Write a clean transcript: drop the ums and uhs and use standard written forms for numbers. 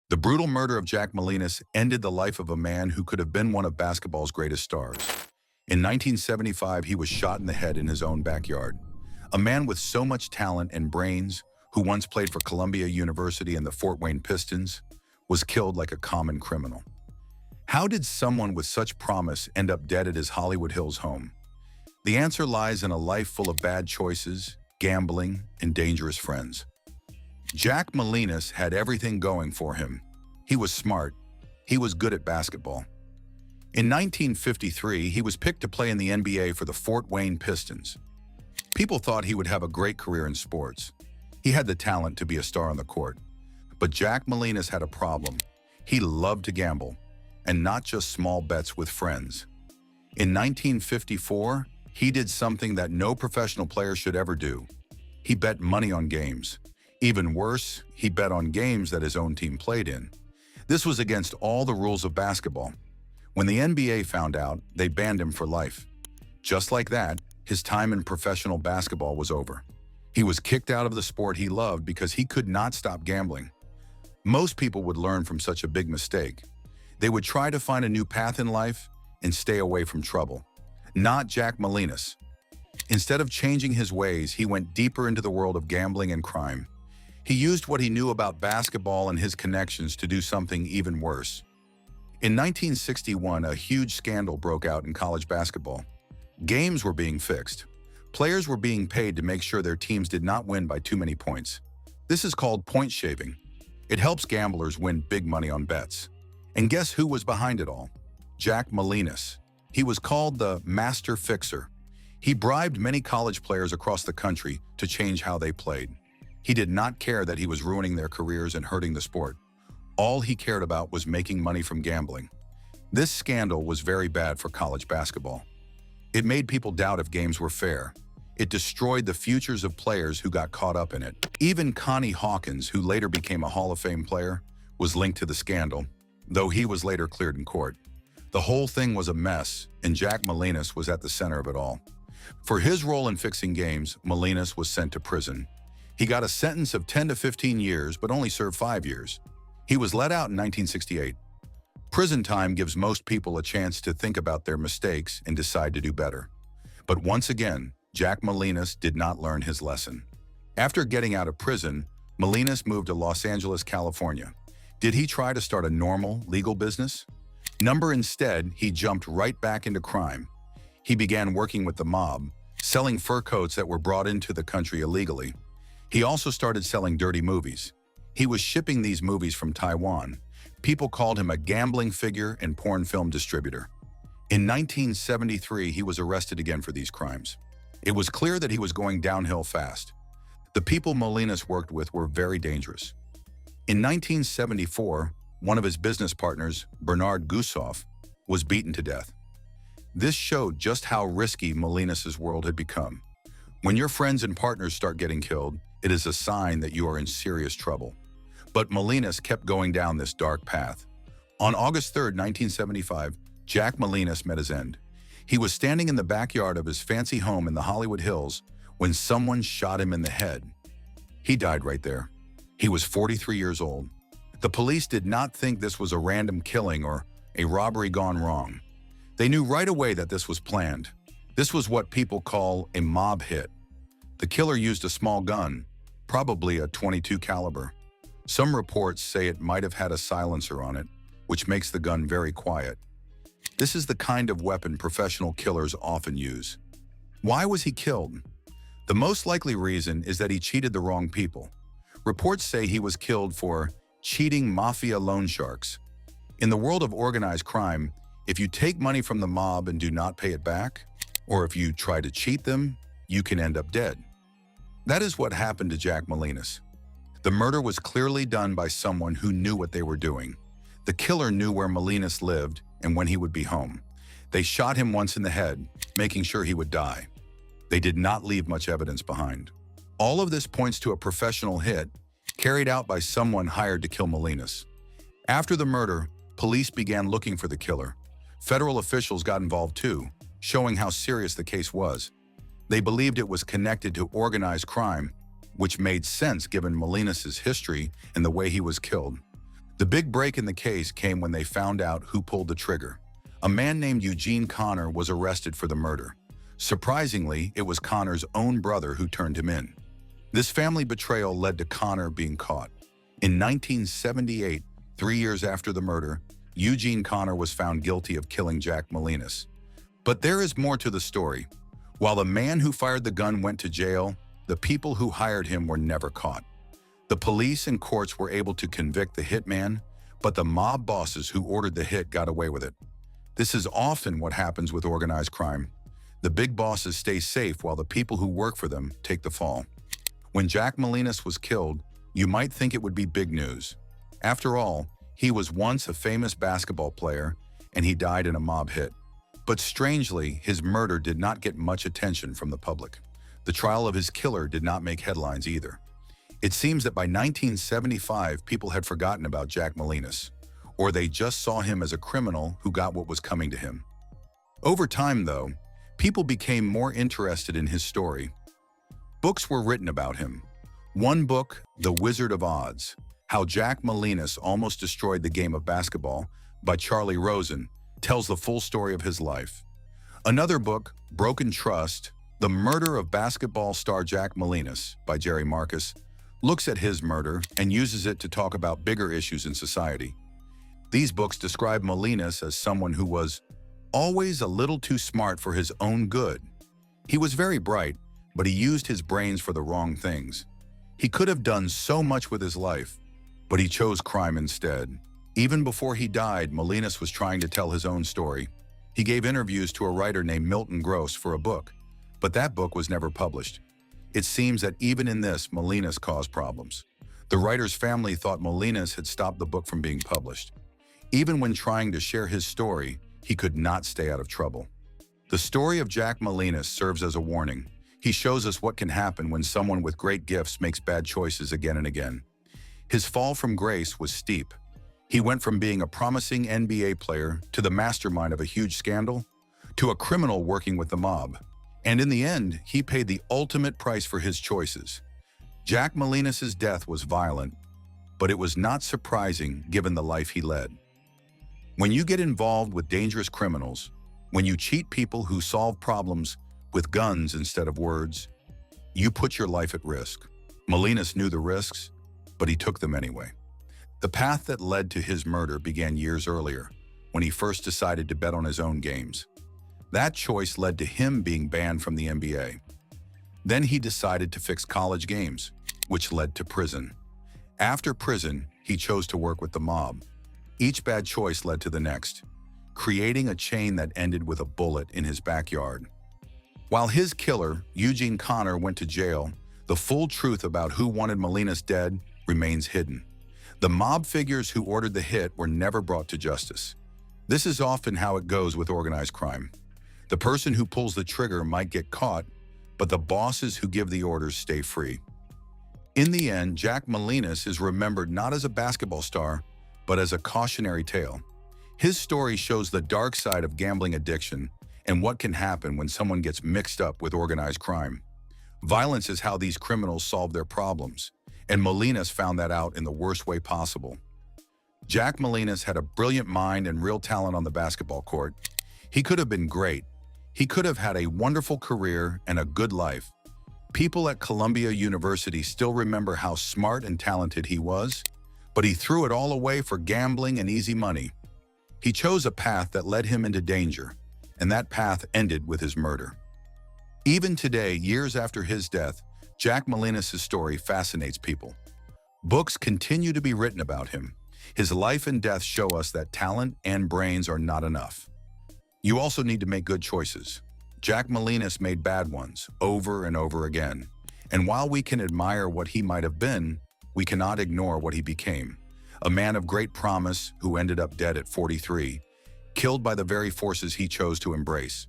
The brutal murder of Jack Molinas ended the life of a man who could have been one of basketball's greatest stars. In 1975, he was shot in the head in his own backyard. A man with so much talent and brains, who once played for Columbia University and the Fort Wayne Pistons, was killed like a common criminal. How did someone with such promise end up dead at his Hollywood Hills home? The answer lies in a life full of bad choices, gambling, and dangerous friends. Jack Molinas had everything going for him. He was smart. He was good at basketball. In 1953, he was picked to play in the NBA for the Fort Wayne Pistons. People thought he would have a great career in sports. He had the talent to be a star on the court. But Jack Molinas had a problem. He loved to gamble, and not just small bets with friends. In 1954, he did something that no professional player should ever do. He bet money on games. Even worse, he bet on games that his own team played in. This was against all the rules of basketball. When the NBA found out, they banned him for life. Just like that, his time in professional basketball was over. He was kicked out of the sport he loved because he could not stop gambling. Most people would learn from such a big mistake. They would try to find a new path in life and stay away from trouble. Not Jack Molinas. Instead of changing his ways, he went deeper into the world of gambling and crime. He used what he knew about basketball and his connections to do something even worse. In 1961, a huge scandal broke out in college basketball. Games were being fixed. Players were being paid to make sure their teams did not win by too many points. This is called point shaving. It helps gamblers win big money on bets. And guess who was behind it all? Jack Molinas. He was called the Master Fixer. He bribed many college players across the country to change how they played. He did not care that he was ruining their careers and hurting the sport. All he cared about was making money from gambling. This scandal was very bad for college basketball. It made people doubt if games were fair. It destroyed the futures of players who got caught up in it. Even Connie Hawkins, who later became a Hall of Fame player, was linked to the scandal, though he was later cleared in court. The whole thing was a mess, and Jack Molinas was at the center of it all. For his role in fixing games, Molinas was sent to prison. He got a sentence of 10 to 15 years, but only served 5 years. He was let out in 1968. Prison time gives most people a chance to think about their mistakes and decide to do better. But once again, Jack Molinas did not learn his lesson. After getting out of prison, Molinas moved to Los Angeles, California. Did he try to start a normal, legal business? Instead, he jumped right back into crime. He began working with the mob, selling fur coats that were brought into the country illegally. He also started selling dirty movies. He was shipping these movies from Taiwan. People called him a gambling figure and porn film distributor. In 1973, he was arrested again for these crimes. It was clear that he was going downhill fast. The people Molinas worked with were very dangerous. In 1974, one of his business partners, Bernard Gusoff, was beaten to death. This showed just how risky Molinas' world had become. When your friends and partners start getting killed, it is a sign that you are in serious trouble. But Molinas kept going down this dark path. On August 3, 1975, Jack Molinas met his end. He was standing in the backyard of his fancy home in the Hollywood Hills when someone shot him in the head. He died right there. He was 43 years old. The police did not think this was a random killing or a robbery gone wrong. They knew right away that this was planned. This was what people call a mob hit. The killer used a small gun, probably a .22 caliber. Some reports say it might have had a silencer on it, which makes the gun very quiet. This is the kind of weapon professional killers often use. Why was he killed? The most likely reason is that he cheated the wrong people. Reports say he was killed for cheating mafia loan sharks. In the world of organized crime, if you take money from the mob and do not pay it back, or if you try to cheat them, you can end up dead. That is what happened to Jack Molinas. The murder was clearly done by someone who knew what they were doing. The killer knew where Molinas lived and when he would be home. They shot him once in the head, making sure he would die. They did not leave much evidence behind. All of this points to a professional hit carried out by someone hired to kill Molinas. After the murder, police began looking for the killer. Federal officials got involved too, showing how serious the case was. They believed it was connected to organized crime, which made sense given Molinas' history and the way he was killed. The big break in the case came when they found out who pulled the trigger. A man named Eugene Connor was arrested for the murder. Surprisingly, it was Connor's own brother who turned him in. This family betrayal led to Connor being caught. In 1978, 3 years after the murder, Eugene Connor was found guilty of killing Jack Molinas. But there is more to the story. While the man who fired the gun went to jail, the people who hired him were never caught. The police and courts were able to convict the hitman, but the mob bosses who ordered the hit got away with it. This is often what happens with organized crime. The big bosses stay safe while the people who work for them take the fall. When Jack Molinas was killed, you might think it would be big news. After all, he was once a famous basketball player, and he died in a mob hit. But strangely, his murder did not get much attention from the public. The trial of his killer did not make headlines either. It seems that by 1975, people had forgotten about Jack Molinas, or they just saw him as a criminal who got what was coming to him. Over time, though, people became more interested in his story. Books were written about him. One book, The Wizard of Odds, How Jack Molinas Almost Destroyed the Game of Basketball, by Charlie Rosen, tells the full story of his life. Another book, Broken Trust, The Murder of Basketball Star Jack Molinas, by Jerry Marcus, looks at his murder and uses it to talk about bigger issues in society. These books describe Molinas as someone who was always a little too smart for his own good. He was very bright, but he used his brains for the wrong things. He could have done so much with his life, but he chose crime instead. Even before he died, Molinas was trying to tell his own story. He gave interviews to a writer named Milton Gross for a book, but that book was never published. It seems that even in this, Molinas caused problems. The writer's family thought Molinas had stopped the book from being published. Even when trying to share his story, he could not stay out of trouble. The story of Jack Molinas serves as a warning. He shows us what can happen when someone with great gifts makes bad choices again and again. His fall from grace was steep. He went from being a promising NBA player to the mastermind of a huge scandal, to a criminal working with the mob. And in the end, he paid the ultimate price for his choices. Jack Molinas' death was violent, but it was not surprising given the life he led. When you get involved with dangerous criminals, when you cheat people who solve problems with guns instead of words, you put your life at risk. Molinas knew the risks, but he took them anyway. The path that led to his murder began years earlier, when he first decided to bet on his own games. That choice led to him being banned from the NBA. Then he decided to fix college games, which led to prison. After prison, he chose to work with the mob. Each bad choice led to the next, creating a chain that ended with a bullet in his backyard. While his killer, Eugene Connor, went to jail, the full truth about who wanted Molinas dead remains hidden. The mob figures who ordered the hit were never brought to justice. This is often how it goes with organized crime. The person who pulls the trigger might get caught, but the bosses who give the orders stay free. In the end, Jack Molinas is remembered not as a basketball star, but as a cautionary tale. His story shows the dark side of gambling addiction and what can happen when someone gets mixed up with organized crime. Violence is how these criminals solve their problems, and Molinas found that out in the worst way possible. Jack Molinas had a brilliant mind and real talent on the basketball court. He could have been great. He could have had a wonderful career and a good life. People at Columbia University still remember how smart and talented he was, but he threw it all away for gambling and easy money. He chose a path that led him into danger, and that path ended with his murder. Even today, years after his death, Jack Molinas' story fascinates people. Books continue to be written about him. His life and death show us that talent and brains are not enough. You also need to make good choices. Jack Molinas made bad ones over and over again. And while we can admire what he might have been, we cannot ignore what he became. A man of great promise who ended up dead at 43, killed by the very forces he chose to embrace.